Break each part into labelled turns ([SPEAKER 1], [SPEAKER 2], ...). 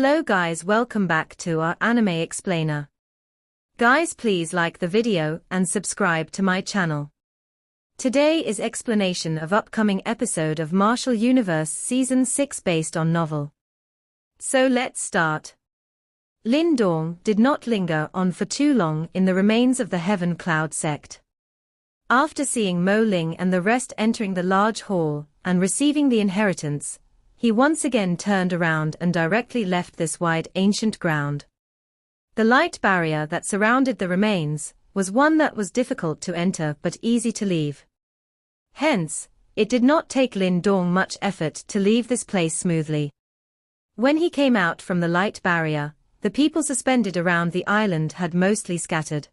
[SPEAKER 1] Hello guys, welcome back to our anime explainer. Guys, please like the video and subscribe to my channel. Today is explanation of upcoming episode of Martial Universe Season 6 based on novel. So let's start. Lin Dong did not linger on for too long in the remains of the Heaven Cloud sect. After seeing Mo Ling and the rest entering the large hall and receiving the inheritance, he once again turned around and directly left this wide ancient ground. The light barrier that surrounded the remains was one that was difficult to enter but easy to leave. Hence, it did not take Lin Dong much effort to leave this place smoothly. When he came out from the light barrier, the people suspended around the island had mostly scattered.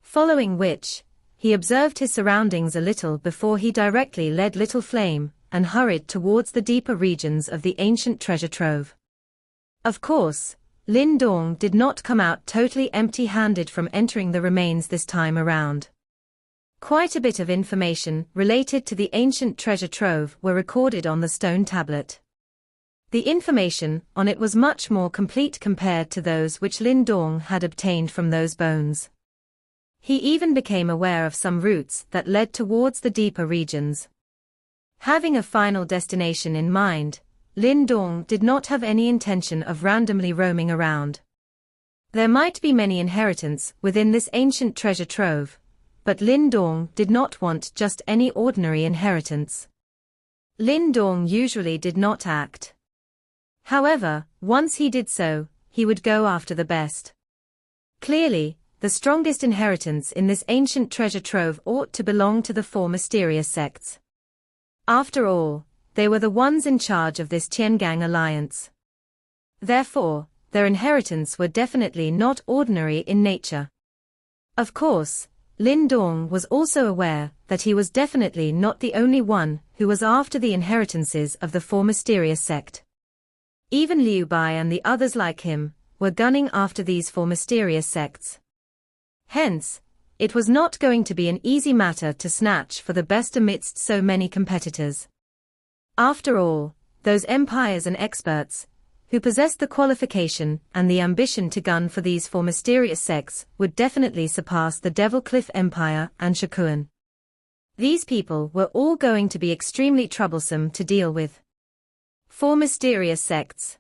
[SPEAKER 1] Following which, he observed his surroundings a little before he directly led Little Flame and hurried towards the deeper regions of the ancient treasure trove. Of course, Lin Dong did not come out totally empty-handed from entering the remains this time around. Quite a bit of information related to the ancient treasure trove were recorded on the stone tablet. The information on it was much more complete compared to those which Lin Dong had obtained from those bones. He even became aware of some routes that led towards the deeper regions. Having a final destination in mind, Lin Dong did not have any intention of randomly roaming around. There might be many inheritance within this ancient treasure trove, but Lin Dong did not want just any ordinary inheritance. Lin Dong usually did not act. However, once he did so, he would go after the best. Clearly, the strongest inheritance in this ancient treasure trove ought to belong to the four mysterious sects. After all, they were the ones in charge of this Tiangang alliance. Therefore, their inheritance were definitely not ordinary in nature. Of course, Lin Dong was also aware that he was definitely not the only one who was after the inheritances of the four mysterious sect. Even Liu Bai and the others like him were gunning after these four mysterious sects. Hence, it was not going to be an easy matter to snatch for the best amidst so many competitors. After all, those empires and experts, who possessed the qualification and the ambition to gun for these four mysterious sects, would definitely surpass the Devil Cliff Empire and Shakuan. These people were all going to be extremely troublesome to deal with. Four mysterious sects.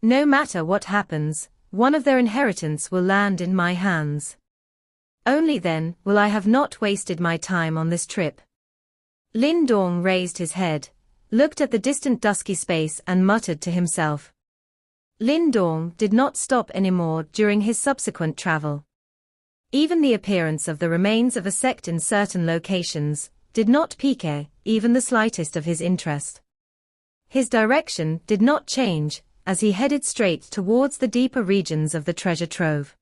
[SPEAKER 1] No matter what happens, one of their inheritance will land in my hands. Only then will I have not wasted my time on this trip. Lin Dong raised his head, looked at the distant dusky space and muttered to himself. Lin Dong did not stop anymore during his subsequent travel. Even the appearance of the remains of a sect in certain locations did not pique even the slightest of his interest. His direction did not change as he headed straight towards the deeper regions of the treasure trove.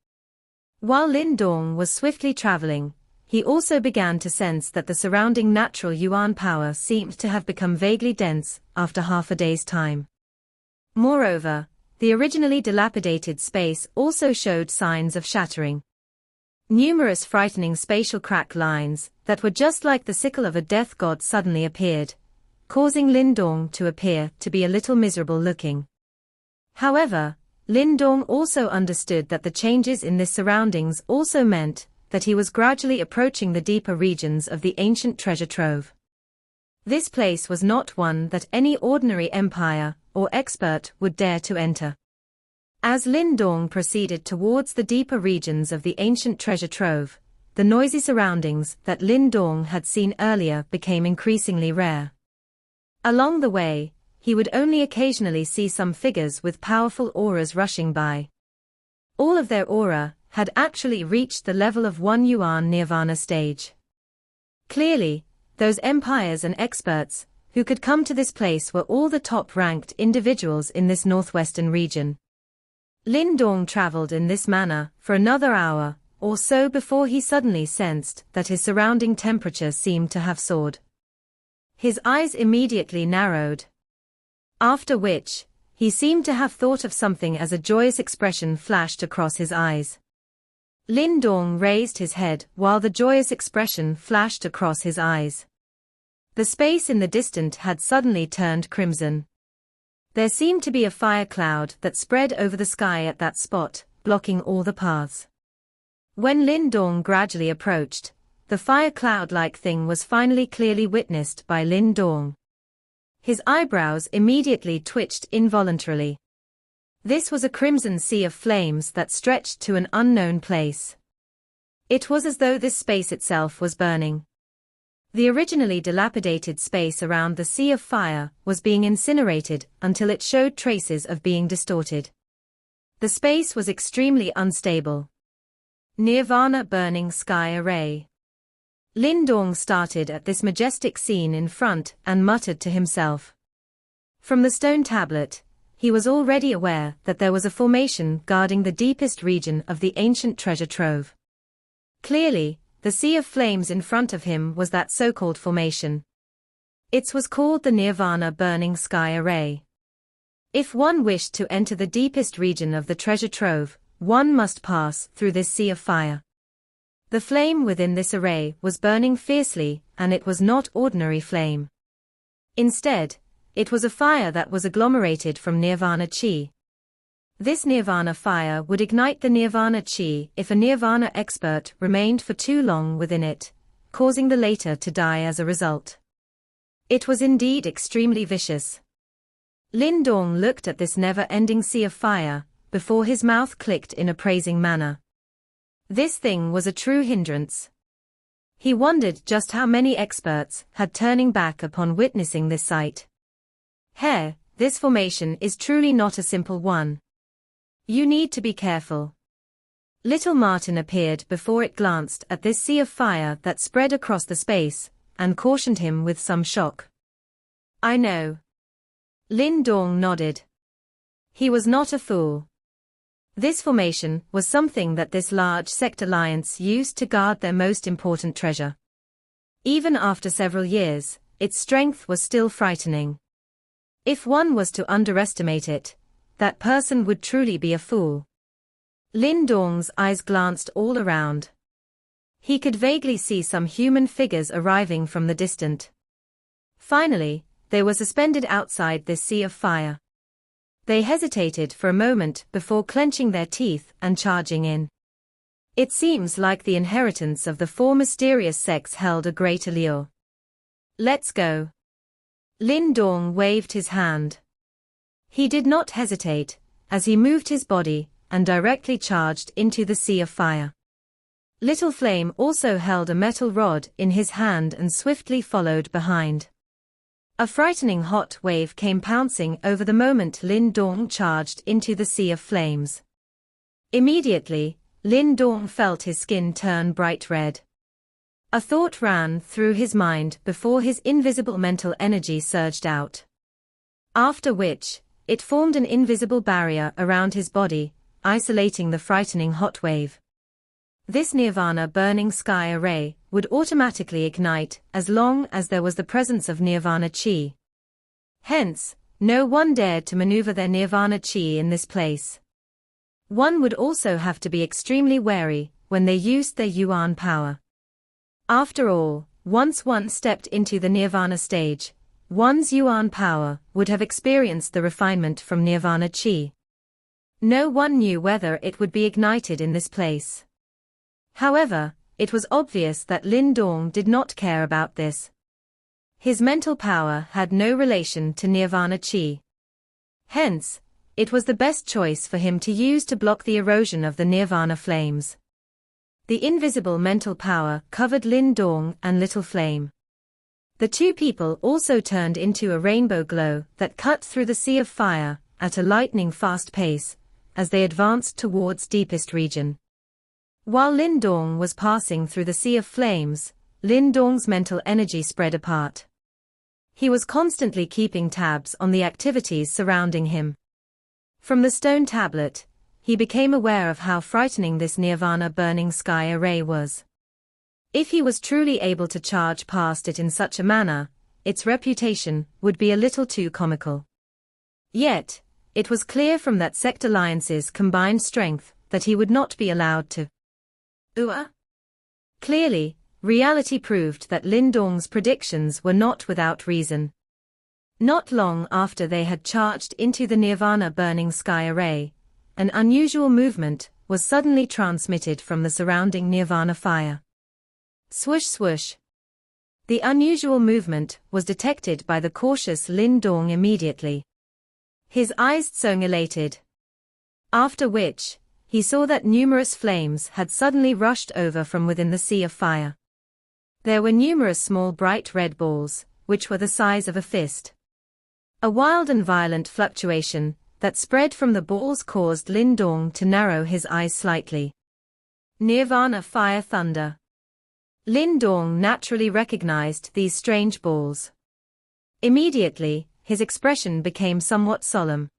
[SPEAKER 1] While Lin Dong was swiftly traveling, he also began to sense that the surrounding natural yuan power seemed to have become vaguely dense after half a day's time. Moreover, the originally dilapidated space also showed signs of shattering. Numerous frightening spatial crack lines that were just like the sickle of a death god suddenly appeared, causing Lin Dong to appear to be a little miserable looking. However, Lin Dong also understood that the changes in this surroundings also meant that he was gradually approaching the deeper regions of the ancient treasure trove. This place was not one that any ordinary empire or expert would dare to enter. As Lin Dong proceeded towards the deeper regions of the ancient treasure trove, the noisy surroundings that Lin Dong had seen earlier became increasingly rare. Along the way, he would only occasionally see some figures with powerful auras rushing by. All of their aura had actually reached the level of 1 yuan nirvana stage. Clearly, those empires and experts who could come to this place were all the top-ranked individuals in this northwestern region. Lin Dong traveled in this manner for another hour or so before he suddenly sensed that his surrounding temperature seemed to have soared. His eyes immediately narrowed. After which, he seemed to have thought of something as a joyous expression flashed across his eyes. Lin Dong raised his head while the joyous expression flashed across his eyes. The space in the distance had suddenly turned crimson. There seemed to be a fire cloud that spread over the sky at that spot, blocking all the paths. When Lin Dong gradually approached, the fire cloud-like thing was finally clearly witnessed by Lin Dong. His eyebrows immediately twitched involuntarily. This was a crimson sea of flames that stretched to an unknown place. It was as though this space itself was burning. The originally dilapidated space around the sea of fire was being incinerated until it showed traces of being distorted. The space was extremely unstable. Nirvana burning sky array. Lin Dong started at this majestic scene in front and muttered to himself. From the stone tablet, he was already aware that there was a formation guarding the deepest region of the ancient treasure trove. Clearly, the sea of flames in front of him was that so-called formation. It was called the Nirvana burning sky array. If one wished to enter the deepest region of the treasure trove, one must pass through this sea of fire. The flame within this array was burning fiercely, and it was not ordinary flame. Instead, it was a fire that was agglomerated from Nirvana chi. This Nirvana fire would ignite the Nirvana chi if a Nirvana expert remained for too long within it, causing the latter to die as a result. It was indeed extremely vicious. Lin Dong looked at this never-ending sea of fire, before his mouth clicked in a praising manner. This thing was a true hindrance. He wondered just how many experts had turning back upon witnessing this sight. This formation is truly not a simple one. You need to be careful. Little Martin appeared before it glanced at this sea of fire that spread across the space, and cautioned him with some shock. I know. Lin Dong nodded. He was not a fool. This formation was something that this large sect alliance used to guard their most important treasure. Even after several years, its strength was still frightening. If one was to underestimate it, that person would truly be a fool. Lin Dong's eyes glanced all around. He could vaguely see some human figures arriving from the distant. Finally, they were suspended outside this sea of fire. They hesitated for a moment before clenching their teeth and charging in. It seems like the inheritance of the four mysterious sects held a great allure. Let's go. Lin Dong waved his hand. He did not hesitate, as he moved his body, and directly charged into the sea of fire. Little Flame also held a metal rod in his hand and swiftly followed behind. A frightening hot wave came pouncing over the moment Lin Dong charged into the sea of flames. Immediately, Lin Dong felt his skin turn bright red. A thought ran through his mind before his invisible mental energy surged out. After which, it formed an invisible barrier around his body, isolating the frightening hot wave. This Nirvana burning sky array would automatically ignite as long as there was the presence of Nirvana chi. Hence, no one dared to maneuver their Nirvana chi in this place. One would also have to be extremely wary when they used their Yuan power. After all, once one stepped into the Nirvana stage, one's Yuan power would have experienced the refinement from Nirvana chi. No one knew whether it would be ignited in this place. However, it was obvious that Lin Dong did not care about this. His mental power had no relation to Nirvana chi. Hence, it was the best choice for him to use to block the erosion of the Nirvana flames. The invisible mental power covered Lin Dong and Little Flame. The two people also turned into a rainbow glow that cut through the sea of fire at a lightning-fast pace as they advanced towards deepest region. While Lin Dong was passing through the sea of flames, Lin Dong's mental energy spread apart. He was constantly keeping tabs on the activities surrounding him. From the stone tablet, he became aware of how frightening this Nirvana burning sky array was. If he was truly able to charge past it in such a manner, its reputation would be a little too comical. Yet, it was clear from that sect alliance's combined strength that he would not be allowed to. Clearly, reality proved that Lin Dong's predictions were not without reason. Not long after they had charged into the Nirvana burning sky array, an unusual movement was suddenly transmitted from the surrounding Nirvana fire. Swoosh swoosh. The unusual movement was detected by the cautious Lin Dong immediately. His eyes elated. After which, he saw that numerous flames had suddenly rushed over from within the sea of fire. There were numerous small bright red balls, which were the size of a fist. A wild and violent fluctuation that spread from the balls caused Lin Dong to narrow his eyes slightly. Nirvana fire thunder. Lin Dong naturally recognized these strange balls. Immediately, his expression became somewhat solemn.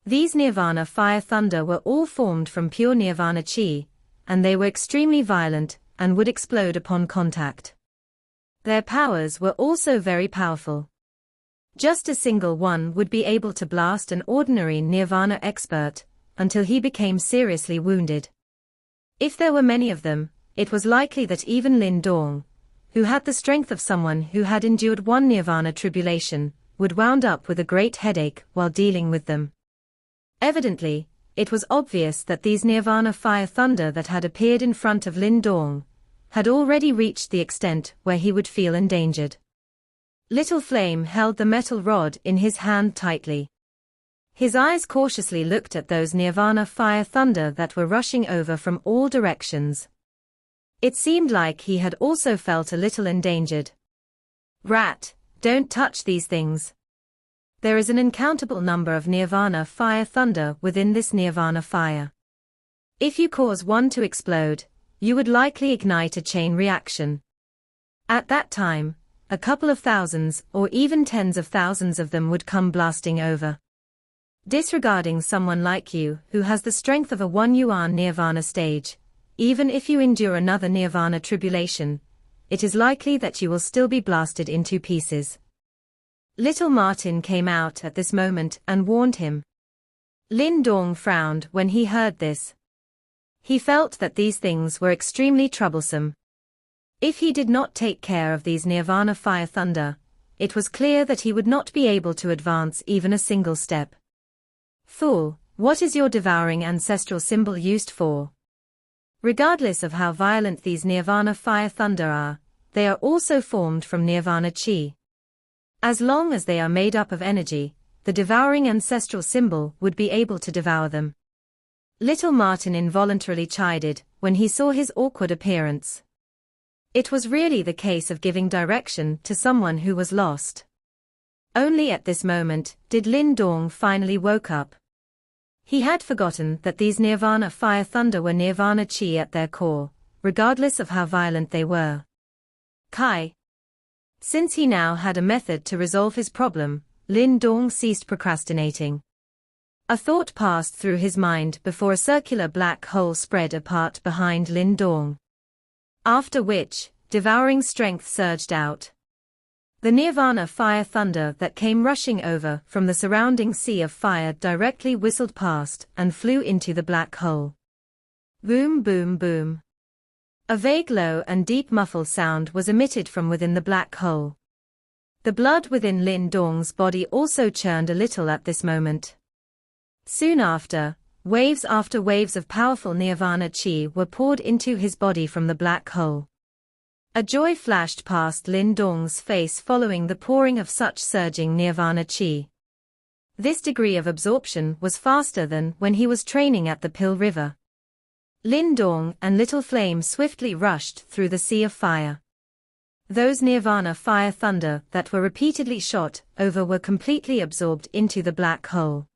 [SPEAKER 1] These Nirvana fire thunder were all formed from pure Nirvana chi, and they were extremely violent and would explode upon contact. Their powers were also very powerful. Just a single one would be able to blast an ordinary Nirvana expert until he became seriously wounded. If there were many of them, it was likely that even Lin Dong, who had the strength of someone who had endured one Nirvana tribulation, would wound up with a great headache while dealing with them. Evidently, it was obvious that these Nirvana fire thunder that had appeared in front of Lin Dong had already reached the extent where he would feel endangered. Little Flame held the metal rod in his hand tightly. His eyes cautiously looked at those Nirvana fire thunder that were rushing over from all directions. It seemed like he had also felt a little endangered. Rat, don't touch these things. There is an uncountable number of Nirvana fire thunder within this Nirvana fire. If you cause one to explode, you would likely ignite a chain reaction. At that time, a couple of thousands or even tens of thousands of them would come blasting over. Disregarding someone like you who has the strength of a 1 yuan Nirvana stage, even if you endure another Nirvana tribulation, it is likely that you will still be blasted into pieces. Little Martin came out at this moment and warned him. Lin Dong frowned when he heard this. He felt that these things were extremely troublesome. If he did not take care of these Nirvana fire thunder, it was clear that he would not be able to advance even a single step. Fool, what is your devouring ancestral symbol used for? Regardless of how violent these Nirvana fire thunder are, they are also formed from Nirvana chi. As long as they are made up of energy, the devouring ancestral symbol would be able to devour them. Little Martin involuntarily chided when he saw his awkward appearance. It was really the case of giving direction to someone who was lost. Only at this moment did Lin Dong finally woke up. He had forgotten that these Nirvana fire thunder were Nirvana chi at their core, regardless of how violent they were. Kai. Since he now had a method to resolve his problem, Lin Dong ceased procrastinating. A thought passed through his mind before a circular black hole spread apart behind Lin Dong. After which, devouring strength surged out. The Nirvana fire thunder that came rushing over from the surrounding sea of fire directly whistled past and flew into the black hole. Boom boom boom. A vague low and deep muffled sound was emitted from within the black hole. The blood within Lin Dong's body also churned a little at this moment. Soon after waves of powerful Nirvana chi were poured into his body from the black hole. A joy flashed past Lin Dong's face following the pouring of such surging Nirvana chi. This degree of absorption was faster than when he was training at the Pill River. Lin Dong and Little Flame swiftly rushed through the sea of fire. Those Nirvana fire thunder that were repeatedly shot over were completely absorbed into the black hole.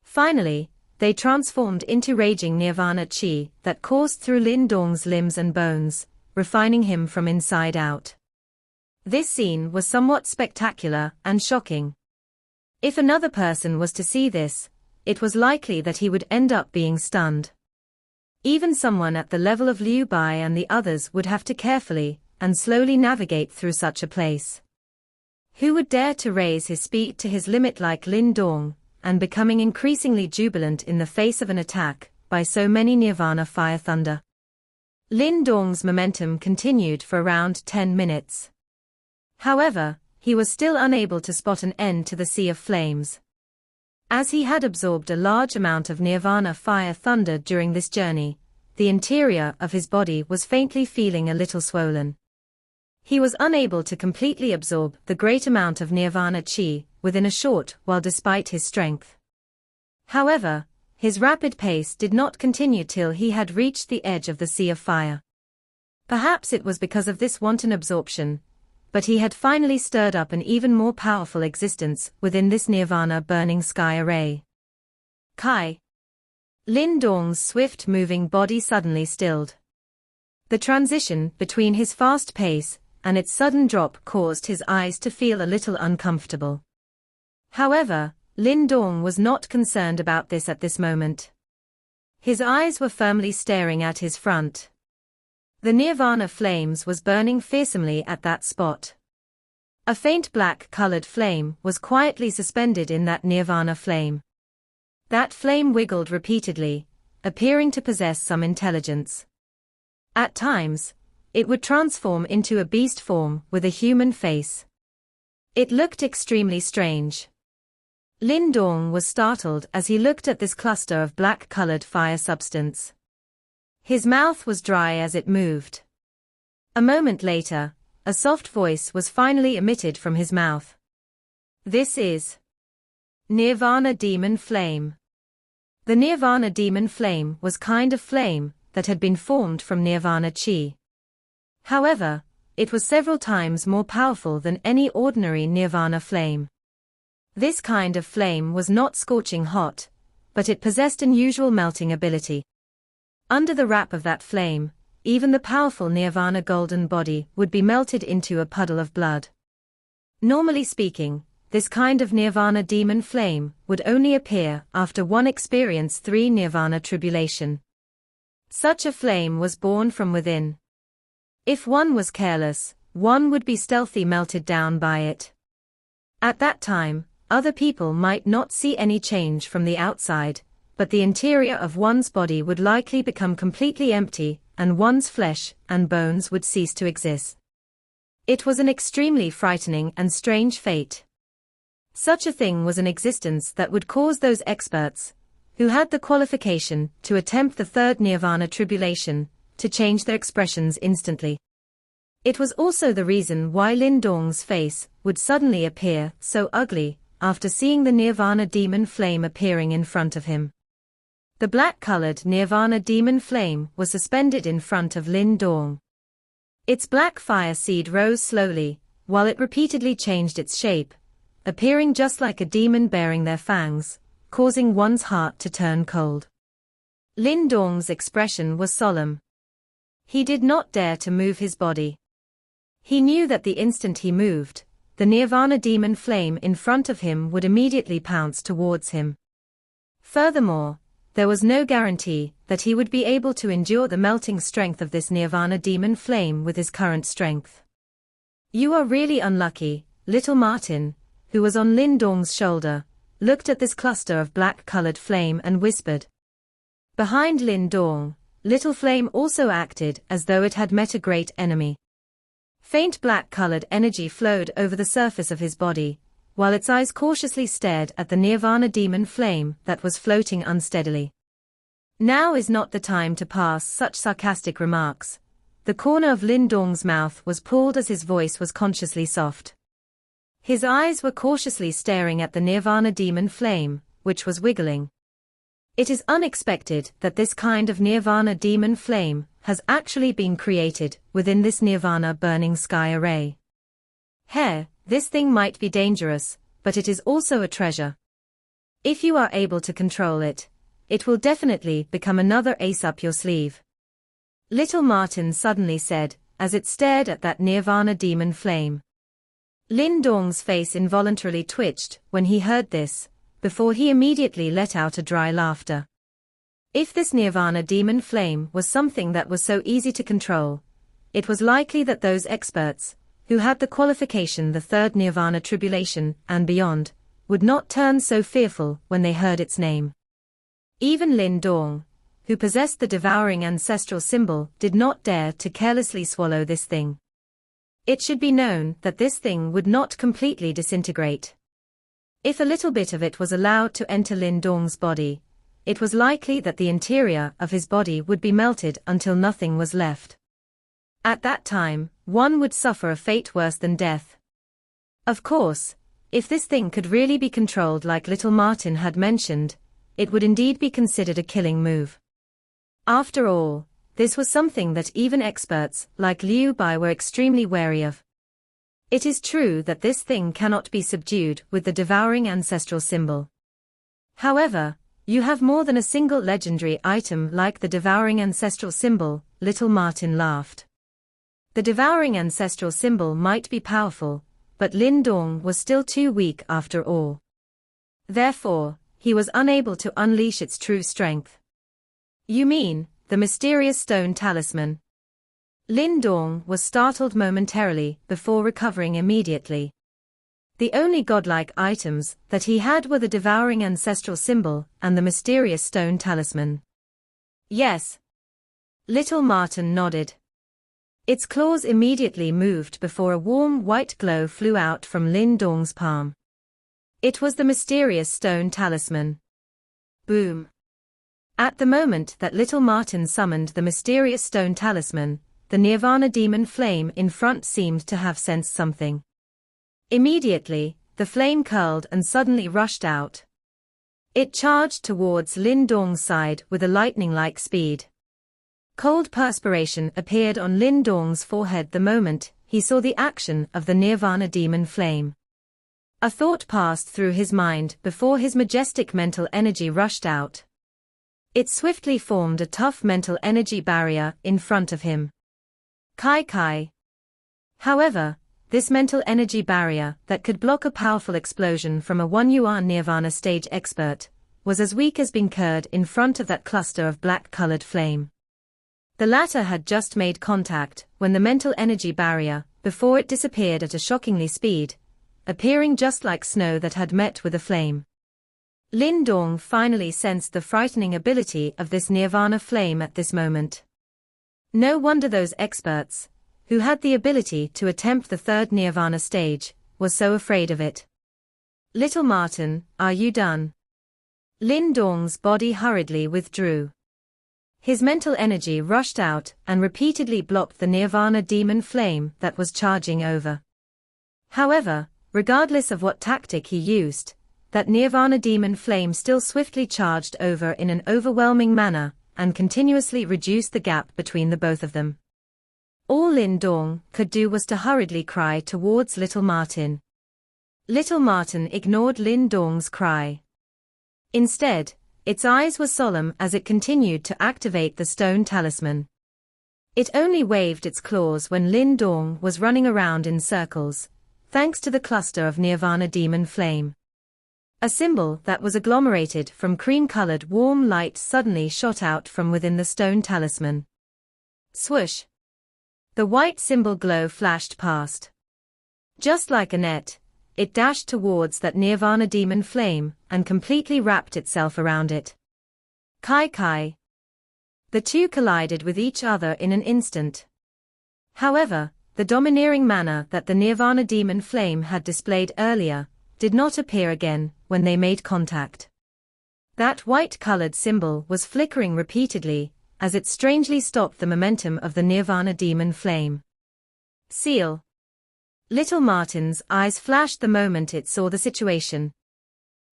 [SPEAKER 1] Finally, they transformed into raging Nirvana chi that coursed through Lin Dong's limbs and bones, refining him from inside out. This scene was somewhat spectacular and shocking. If another person was to see this, it was likely that he would end up being stunned. Even someone at the level of Liu Bai and the others would have to carefully and slowly navigate through such a place. Who would dare to raise his speed to his limit like Lin Dong, and becoming increasingly jubilant in the face of an attack by so many Nirvana fire thunder? Lin Dong's momentum continued for around 10 minutes. However, he was still unable to spot an end to the sea of flames. As he had absorbed a large amount of nirvana fire thunder during this journey, the interior of his body was faintly feeling a little swollen. He was unable to completely absorb the great amount of nirvana chi within a short while despite his strength. However, his rapid pace did not continue till he had reached the edge of the sea of fire. Perhaps it was because of this wanton absorption, but he had finally stirred up an even more powerful existence within this nirvana burning sky array. Kai. Lin Dong's swift-moving body suddenly stilled. The transition between his fast pace and its sudden drop caused his eyes to feel a little uncomfortable. However, Lin Dong was not concerned about this at this moment. His eyes were firmly staring at his front. The nirvana flames was burning fearsomely at that spot. A faint black-colored flame was quietly suspended in that nirvana flame. That flame wiggled repeatedly, appearing to possess some intelligence. At times, it would transform into a beast form with a human face. It looked extremely strange. Lin Dong was startled as he looked at this cluster of black-colored fire substance. His mouth was dry as it moved. A moment later, a soft voice was finally emitted from his mouth. This is Nirvana Demon Flame. The Nirvana Demon Flame was kind of flame that had been formed from Nirvana Chi. However, it was several times more powerful than any ordinary Nirvana flame. This kind of flame was not scorching hot, but it possessed unusual melting ability. Under the wrap of that flame, even the powerful Nirvana golden body would be melted into a puddle of blood. Normally speaking, this kind of Nirvana demon flame would only appear after one experienced 3 Nirvana tribulation. Such a flame was born from within. If one was careless, one would be stealthily melted down by it. At that time, other people might not see any change from the outside, but the interior of one's body would likely become completely empty, and one's flesh and bones would cease to exist. It was an extremely frightening and strange fate. Such a thing was an existence that would cause those experts, who had the qualification to attempt the 3rd Nirvana tribulation, to change their expressions instantly. It was also the reason why Lin Dong's face would suddenly appear so ugly after seeing the Nirvana demon flame appearing in front of him. The black-colored Nirvana demon flame was suspended in front of Lin Dong. Its black fire seed rose slowly, while it repeatedly changed its shape, appearing just like a demon bearing their fangs, causing one's heart to turn cold. Lin Dong's expression was solemn. He did not dare to move his body. He knew that the instant he moved, the Nirvana demon flame in front of him would immediately pounce towards him. Furthermore, there was no guarantee that he would be able to endure the melting strength of this Nirvana demon flame with his current strength. You are really unlucky, little Martin, who was on Lin Dong's shoulder, looked at this cluster of black-colored flame and whispered. Behind Lin Dong, Little Flame also acted as though it had met a great enemy. Faint black-colored energy flowed over the surface of his body, while its eyes cautiously stared at the Nirvana demon flame that was floating unsteadily. Now is not the time to pass such sarcastic remarks. The corner of Lin Dong's mouth was pulled as his voice was consciously soft. His eyes were cautiously staring at the Nirvana demon flame, which was wiggling. It is unexpected that this kind of Nirvana demon flame has actually been created within this Nirvana burning sky array. This thing might be dangerous, but it is also a treasure. If you are able to control it, it will definitely become another ace up your sleeve. Little Martin suddenly said, as it stared at that Nirvana demon flame. Lin Dong's face involuntarily twitched when he heard this, before he immediately let out a dry laughter. If this Nirvana demon flame was something that was so easy to control, it was likely that those experts, who had the qualification the 3rd Nirvana tribulation and beyond, would not turn so fearful when they heard its name. Even Lin Dong, who possessed the devouring ancestral symbol, did not dare to carelessly swallow this thing. It should be known that this thing would not completely disintegrate. If a little bit of it was allowed to enter Lin Dong's body, it was likely that the interior of his body would be melted until nothing was left. At that time, one would suffer a fate worse than death. Of course, if this thing could really be controlled like little Martin had mentioned, it would indeed be considered a killing move. After all, this was something that even experts like Liu Bai were extremely wary of. It is true that this thing cannot be subdued with the devouring ancestral symbol. However, you have more than a single legendary item like the devouring ancestral symbol, little Martin laughed. The devouring ancestral symbol might be powerful, but Lin Dong was still too weak after all. Therefore, he was unable to unleash its true strength. You mean, the mysterious stone talisman? Lin Dong was startled momentarily before recovering immediately. The only godlike items that he had were the devouring ancestral symbol and the mysterious stone talisman. Yes. Little Martin nodded. Its claws immediately moved before a warm white glow flew out from Lin Dong's palm. It was the mysterious stone talisman. Boom. At the moment that little Martin summoned the mysterious stone talisman, the Nirvana demon flame in front seemed to have sensed something. Immediately, the flame curled and suddenly rushed out. It charged towards Lin Dong's side with a lightning-like speed. Cold perspiration appeared on Lin Dong's forehead the moment he saw the action of the Nirvana demon flame. A thought passed through his mind before his majestic mental energy rushed out. It swiftly formed a tough mental energy barrier in front of him. Kai. However, this mental energy barrier that could block a powerful explosion from a 1 Nirvana stage expert was as weak as being curd in front of that cluster of black-colored flame. The latter had just made contact when the mental energy barrier, before it disappeared at a shockingly speed, appearing just like snow that had met with a flame. Lin Dong finally sensed the frightening ability of this Nirvana flame at this moment. No wonder those experts, who had the ability to attempt the third Nirvana stage, were so afraid of it. Little Martin, are you done? Lin Dong's body hurriedly withdrew. His mental energy rushed out and repeatedly blocked the Nirvana demon flame that was charging over. However, regardless of what tactic he used, that Nirvana demon flame still swiftly charged over in an overwhelming manner and continuously reduced the gap between the both of them. All Lin Dong could do was to hurriedly cry towards little Martin. Little Martin ignored Lin Dong's cry. Instead, its eyes were solemn as it continued to activate the stone talisman. It only waved its claws when Lin Dong was running around in circles, thanks to the cluster of Nirvana demon flame. A symbol that was agglomerated from cream-colored warm light suddenly shot out from within the stone talisman. Swoosh! The white symbol glow flashed past. Just like a net, it dashed towards that Nirvana demon flame and completely wrapped itself around it. Kai. The two collided with each other in an instant. However, the domineering manner that the Nirvana demon flame had displayed earlier did not appear again when they made contact. That white-colored symbol was flickering repeatedly as it strangely stopped the momentum of the Nirvana demon flame. Seal. Little Martin's eyes flashed the moment it saw the situation.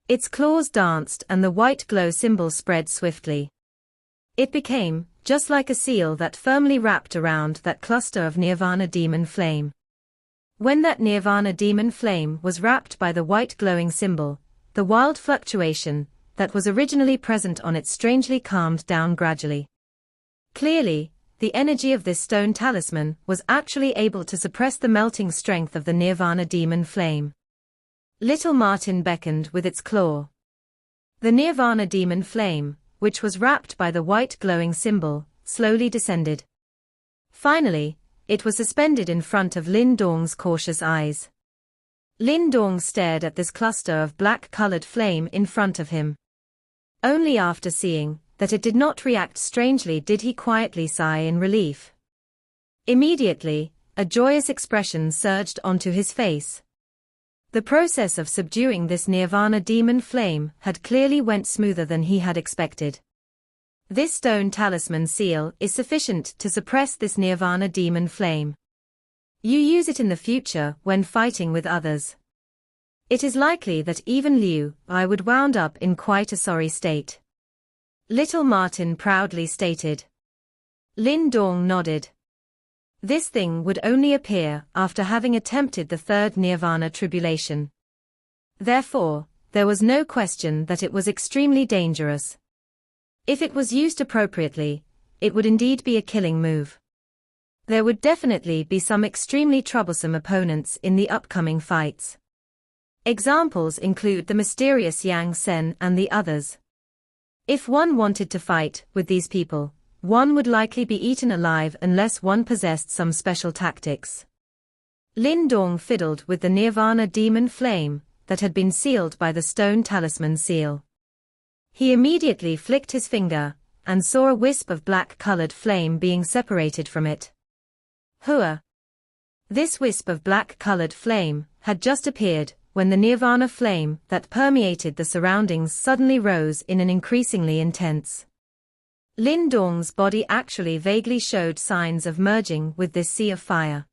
[SPEAKER 1] Its claws danced and the white glow symbol spread swiftly. It became just like a seal that firmly wrapped around that cluster of Nirvana demon flame. When that Nirvana demon flame was wrapped by the white glowing symbol, the wild fluctuation that was originally present on it strangely calmed down gradually. Clearly, the energy of this stone talisman was actually able to suppress the melting strength of the Nirvana demon flame. Little Martin beckoned with its claw. The Nirvana demon flame, which was wrapped by the white glowing symbol, slowly descended. Finally, it was suspended in front of Lin Dong's cautious eyes. Lin Dong stared at this cluster of black-colored flame in front of him. Only after seeing that it did not react strangely did he quietly sigh in relief. Immediately, a joyous expression surged onto his face. The process of subduing this nirvana demon flame had clearly went smoother than he had expected. This stone talisman seal is sufficient to suppress this nirvana demon flame. You use it in the future when fighting with others. It is likely that even Liu I would wound up in quite a sorry state. Little Martin proudly stated. Lin Dong nodded. This thing would only appear after having attempted the third nirvana tribulation. Therefore, there was no question that it was extremely dangerous. If it was used appropriately, it would indeed be a killing move. There would definitely be some extremely troublesome opponents in the upcoming fights. Examples include the mysterious Yang Sen and the others. If one wanted to fight with these people, one would likely be eaten alive unless one possessed some special tactics. Lin Dong fiddled with the nirvana demon flame that had been sealed by the stone talisman seal. He immediately flicked his finger and saw a wisp of black-colored flame being separated from it. Hua! This wisp of black-colored flame had just appeared when the nirvana flame that permeated the surroundings suddenly rose in an increasingly intense. Lin Dong's body actually vaguely showed signs of merging with this sea of fire.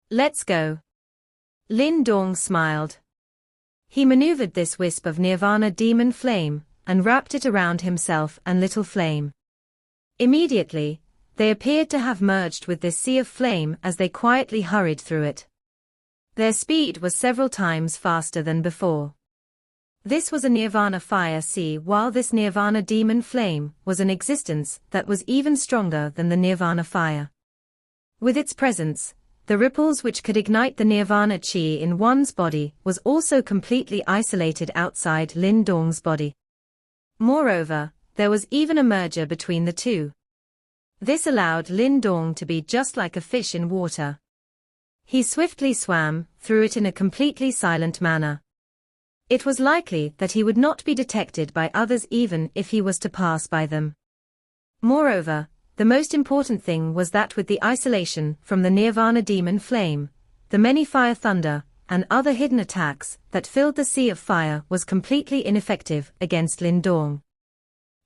[SPEAKER 1] Let's go. Lin Dong smiled. He maneuvered this wisp of nirvana demon flame and wrapped it around himself and little flame. Immediately, they appeared to have merged with this sea of flame as they quietly hurried through it. Their speed was several times faster than before. This was a nirvana fire sea, while this nirvana demon flame was an existence that was even stronger than the nirvana fire. With its presence, the ripples which could ignite the nirvana chi in one's body was also completely isolated outside Lin Dong's body. Moreover, there was even a merger between the two. This allowed Lin Dong to be just like a fish in water. He swiftly swam through it in a completely silent manner. It was likely that he would not be detected by others even if he was to pass by them. Moreover, the most important thing was that with the isolation from the nirvana demon flame, the many fire thunder and other hidden attacks that filled the sea of fire was completely ineffective against Lin Dong.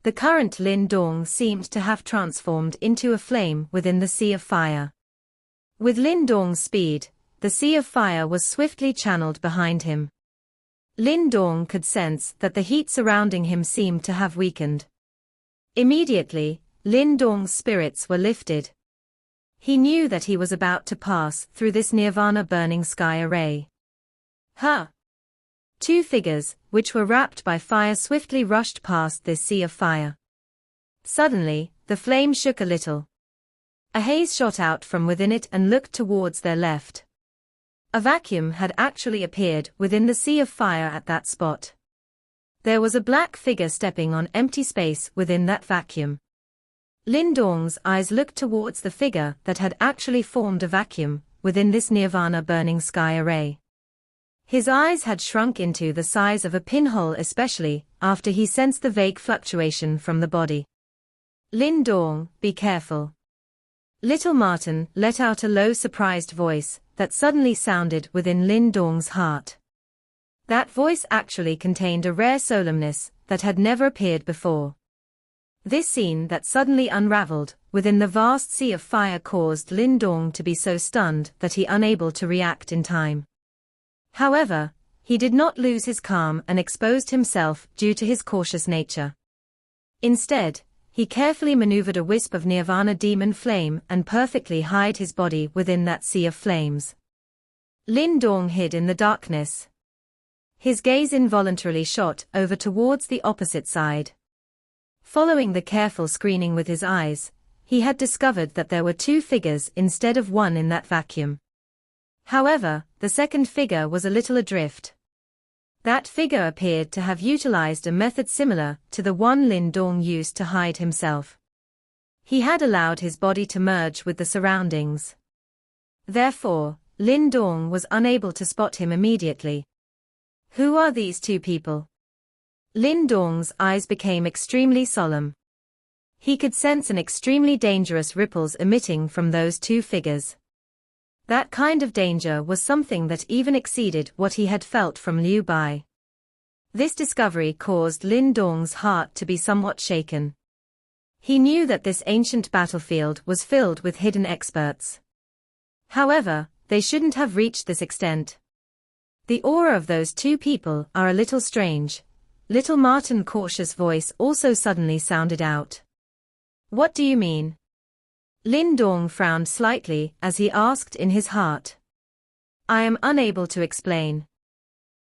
[SPEAKER 1] The current Lin Dong seemed to have transformed into a flame within the sea of fire. With Lin Dong's speed, the sea of fire was swiftly channeled behind him. Lin Dong could sense that the heat surrounding him seemed to have weakened. Immediately, Lin Dong's spirits were lifted. He knew that he was about to pass through this nirvana burning sky array. Two figures, which were wrapped by fire, swiftly rushed past this sea of fire. Suddenly, the flame shook a little. A haze shot out from within it and looked towards their left. A vacuum had actually appeared within the sea of fire at that spot. There was a black figure stepping on empty space within that vacuum. Lin Dong's eyes looked towards the figure that had actually formed a vacuum within this nirvana burning sky array. His eyes had shrunk into the size of a pinhole, especially after he sensed the vague fluctuation from the body. Lin Dong, be careful. Little Martin let out a low, surprised voice that suddenly sounded within Lin Dong's heart. That voice actually contained a rare solemnness that had never appeared before. This scene that suddenly unraveled within the vast sea of fire caused Lin Dong to be so stunned that he unable to react in time. However, he did not lose his calm and exposed himself due to his cautious nature. Instead, he carefully maneuvered a wisp of nirvana demon flame and perfectly hid his body within that sea of flames. Lin Dong hid in the darkness. His gaze involuntarily shot over towards the opposite side. Following the careful screening with his eyes, he had discovered that there were two figures instead of one in that vacuum. However, the second figure was a little adrift. That figure appeared to have utilized a method similar to the one Lin Dong used to hide himself. He had allowed his body to merge with the surroundings. Therefore, Lin Dong was unable to spot him immediately. Who are these two people? Lin Dong's eyes became extremely solemn. He could sense an extremely dangerous ripples emitting from those two figures. That kind of danger was something that even exceeded what he had felt from Liu Bai. This discovery caused Lin Dong's heart to be somewhat shaken. He knew that this ancient battlefield was filled with hidden experts. However, they shouldn't have reached this extent. The aura of those two people are a little strange. Little Martin's cautious voice also suddenly sounded out. What do you mean? Lin Dong frowned slightly as he asked in his heart. I am unable to explain.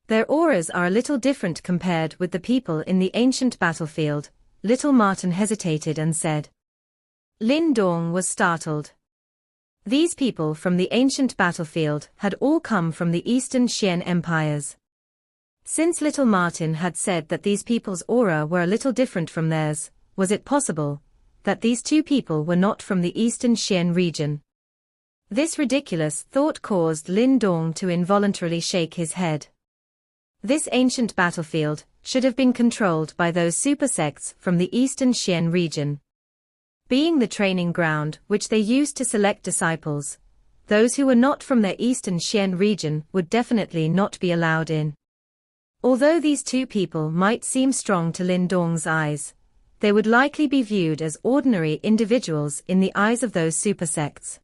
[SPEAKER 1] Their auras are a little different compared with the people in the ancient battlefield. Little Martin hesitated and said. Lin Dong was startled. These people from the ancient battlefield had all come from the Eastern Xian empires. Since Little Martin had said that these people's aura were a little different from theirs, was it possible that these two people were not from the Eastern Xian region? This ridiculous thought caused Lin Dong to involuntarily shake his head. This ancient battlefield should have been controlled by those super sects from the Eastern Xian region. Being the training ground which they used to select disciples, those who were not from their Eastern Xian region would definitely not be allowed in. Although these two people might seem strong to Lin Dong's eyes, they would likely be viewed as ordinary individuals in the eyes of those super sects.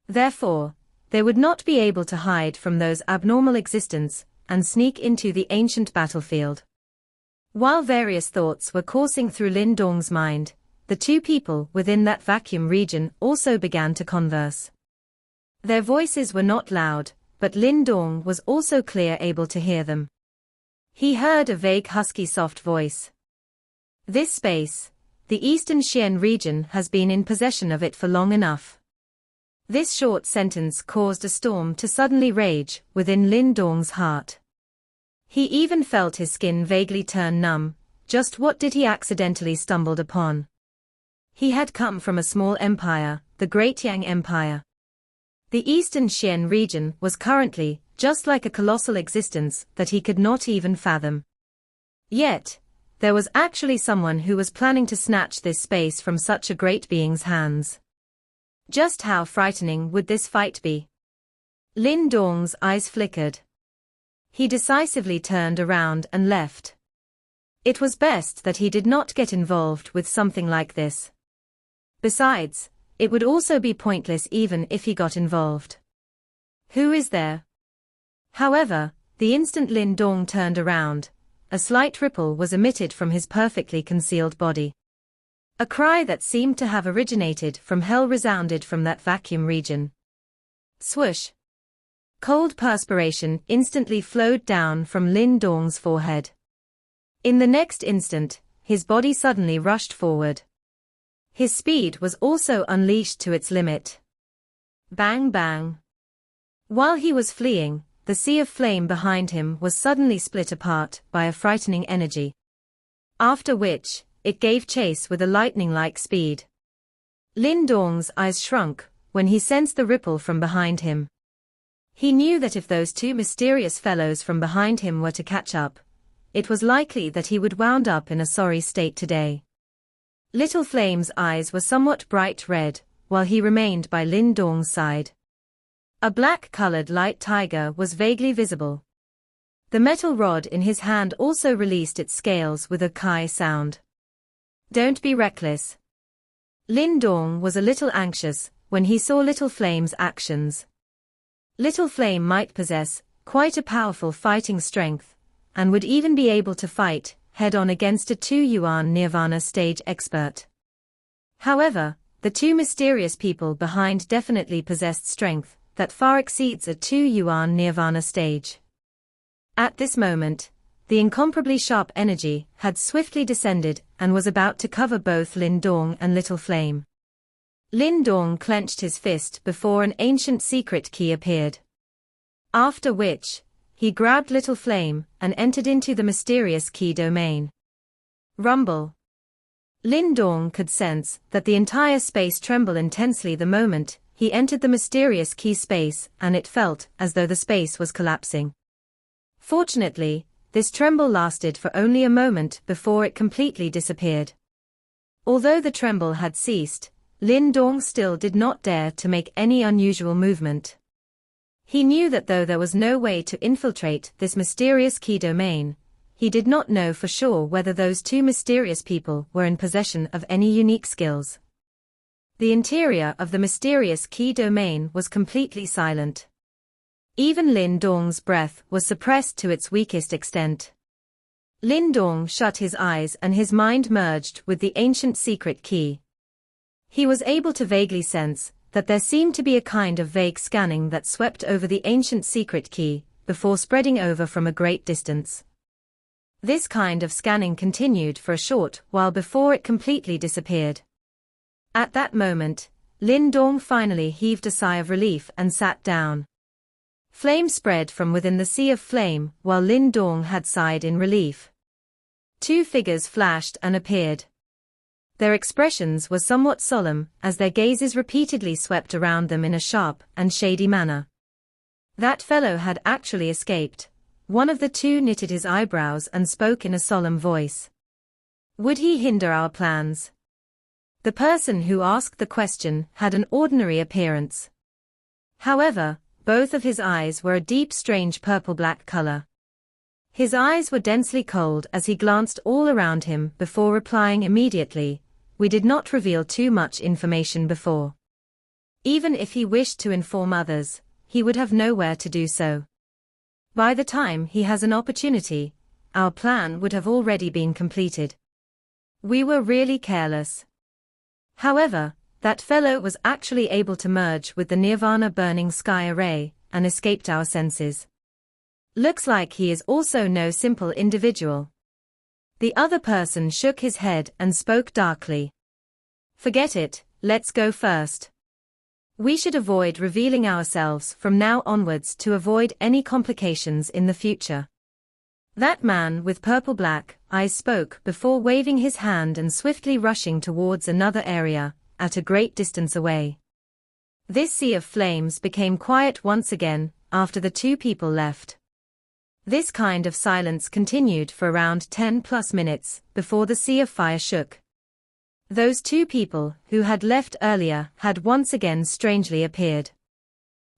[SPEAKER 1] Therefore, they would not be able to hide from those abnormal existence and sneak into the ancient battlefield. While various thoughts were coursing through Lin Dong's mind, the two people within that vacuum region also began to converse. Their voices were not loud, but Lin Dong was also clear able to hear them. He heard a vague husky soft voice. This space, the Eastern Xian region has been in possession of it for long enough. This short sentence caused a storm to suddenly rage within Lin Dong's heart. He even felt his skin vaguely turn numb. Just what did he accidentally stumbled upon? He had come from a small empire, the Great Yang Empire. The Eastern Xian region was currently just like a colossal existence that he could not even fathom. Yet, there was actually someone who was planning to snatch this space from such a great being's hands. Just how frightening would this fight be? Lin Dong's eyes flickered. He decisively turned around and left. It was best that he did not get involved with something like this. Besides, it would also be pointless even if he got involved. Who is there? However, the instant Lin Dong turned around, a slight ripple was emitted from his perfectly concealed body. A cry that seemed to have originated from hell resounded from that vacuum region. Swoosh! Cold perspiration instantly flowed down from Lin Dong's forehead. In the next instant, his body suddenly rushed forward. His speed was also unleashed to its limit. Bang bang! While he was fleeing, the sea of flame behind him was suddenly split apart by a frightening energy. After which, it gave chase with a lightning-like speed. Lin Dong's eyes shrunk when he sensed the ripple from behind him. He knew that if those two mysterious fellows from behind him were to catch up, it was likely that he would wound up in a sorry state today. Little Flame's eyes were somewhat bright red, while he remained by Lin Dong's side. A black-colored light tiger was vaguely visible. The metal rod in his hand also released its scales with a kai sound. Don't be reckless. Lin Dong was a little anxious when he saw Little Flame's actions. Little Flame might possess quite a powerful fighting strength, and would even be able to fight head-on against a 2-yuan Nirvana stage expert. However, the two mysterious people behind definitely possessed strength that far exceeds a 2-yuan Nirvana stage. At this moment, the incomparably sharp energy had swiftly descended and was about to cover both Lin Dong and Little Flame. Lin Dong clenched his fist before an ancient secret key appeared. After which, he grabbed Little Flame and entered into the mysterious key domain. Rumble. Lin Dong could sense that the entire space trembled intensely the moment he entered the mysterious key space, and it felt as though the space was collapsing. Fortunately, this tremble lasted for only a moment before it completely disappeared. Although the tremble had ceased, Lin Dong still did not dare to make any unusual movement. He knew that though there was no way to infiltrate this mysterious key domain, he did not know for sure whether those two mysterious people were in possession of any unique skills. The interior of the mysterious key domain was completely silent. Even Lin Dong's breath was suppressed to its weakest extent. Lin Dong shut his eyes and his mind merged with the ancient secret key. He was able to vaguely sense that there seemed to be a kind of vague scanning that swept over the ancient secret key, before spreading over from a great distance. This kind of scanning continued for a short while before it completely disappeared. At that moment, Lin Dong finally heaved a sigh of relief and sat down. Flame spread from within the sea of flame while Lin Dong had sighed in relief. Two figures flashed and appeared. Their expressions were somewhat solemn as their gazes repeatedly swept around them in a sharp and shady manner. That fellow had actually escaped. One of the two knitted his eyebrows and spoke in a solemn voice. Would he hinder our plans? The person who asked the question had an ordinary appearance. However, both of his eyes were a deep strange purple-black color. His eyes were densely cold as he glanced all around him before replying immediately, "We did not reveal too much information before. Even if he wished to inform others, he would have nowhere to do so. By the time he has an opportunity, our plan would have already been completed. We were really careless." However, that fellow was actually able to merge with the Nirvana burning sky array, and escaped our senses. Looks like he is also no simple individual. The other person shook his head and spoke darkly. Forget it, let's go first. We should avoid revealing ourselves from now onwards to avoid any complications in the future. That man with purple-black eyes spoke before waving his hand and swiftly rushing towards another area, at a great distance away. This sea of flames became quiet once again, after the two people left. This kind of silence continued for around 10+ minutes, before the sea of fire shook. Those two people who had left earlier had once again strangely appeared.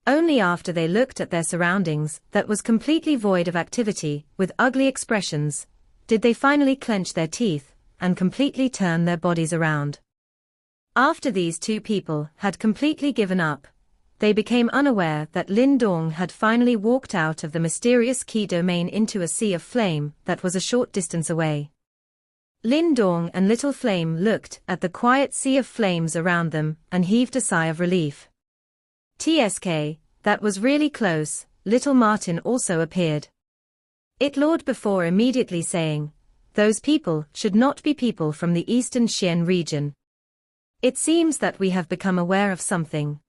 [SPEAKER 1] Only after they looked at their surroundings that was completely void of activity, with ugly expressions, did they finally clench their teeth, and completely turn their bodies around. After these two people had completely given up, they became unaware that Lin Dong had finally walked out of the mysterious key domain into a sea of flame that was a short distance away. Lin Dong and Little Flame looked at the quiet sea of flames around them and heaved a sigh of relief. TSK, that was really close. Little Martin also appeared. It lured before immediately saying, "Those people should not be people from the eastern Xian region. It seems that we have become aware of something.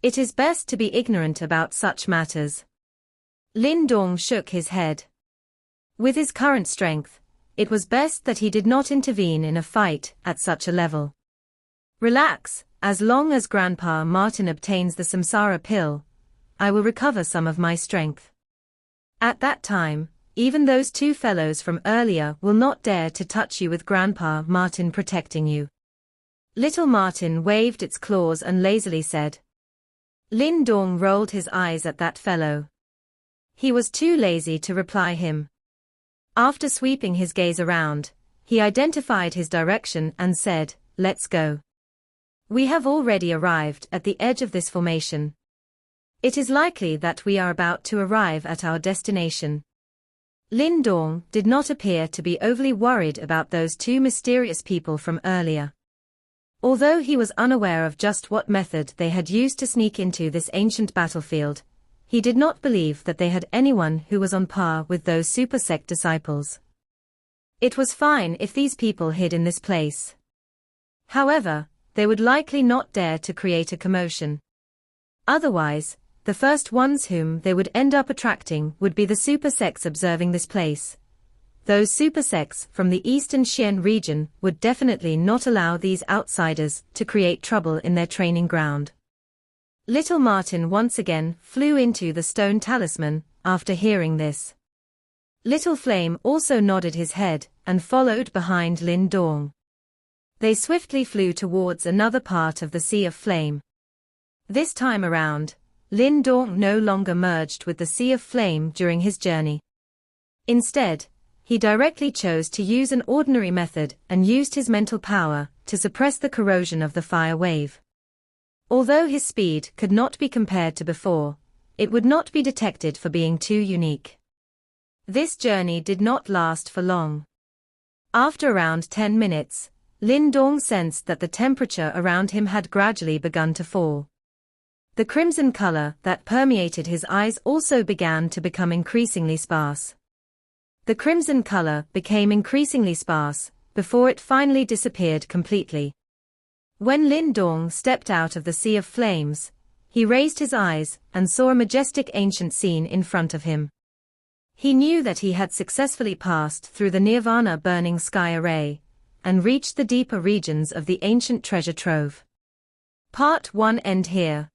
[SPEAKER 1] It is best to be ignorant about such matters." Lin Dong shook his head. With his current strength, it was best that he did not intervene in a fight at such a level. "Relax, as long as Grandpa Martin obtains the Samsara pill, I will recover some of my strength. At that time, even those two fellows from earlier will not dare to touch you with Grandpa Martin protecting you." Little Martin waved its claws and lazily said. Lin Dong rolled his eyes at that fellow. He was too lazy to reply him. After sweeping his gaze around, he identified his direction and said, "Let's go. We have already arrived at the edge of this formation. It is likely that we are about to arrive at our destination." Lin Dong did not appear to be overly worried about those two mysterious people from earlier. Although he was unaware of just what method they had used to sneak into this ancient battlefield, he did not believe that they had anyone who was on par with those super sect disciples. It was fine if these people hid in this place. However, they would likely not dare to create a commotion. Otherwise, the first ones whom they would end up attracting would be the super sects observing this place. Those super sects from the eastern Xian region would definitely not allow these outsiders to create trouble in their training ground. Little Martin once again flew into the stone talisman after hearing this. Little Flame also nodded his head and followed behind Lin Dong. They swiftly flew towards another part of the sea of flame. This time around, Lin Dong no longer merged with the sea of flame during his journey. Instead, he directly chose to use an ordinary method and used his mental power to suppress the corrosion of the fire wave. Although his speed could not be compared to before, it would not be detected for being too unique. This journey did not last for long. After around 10 minutes, Lin Dong sensed that the temperature around him had gradually begun to fall. The crimson color that permeated his eyes also began to become increasingly sparse. The crimson color became increasingly sparse before it finally disappeared completely. When Lin Dong stepped out of the sea of flames, he raised his eyes and saw a majestic ancient scene in front of him. He knew that he had successfully passed through the Nirvana burning sky array and reached the deeper regions of the ancient treasure trove. Part 1 end here.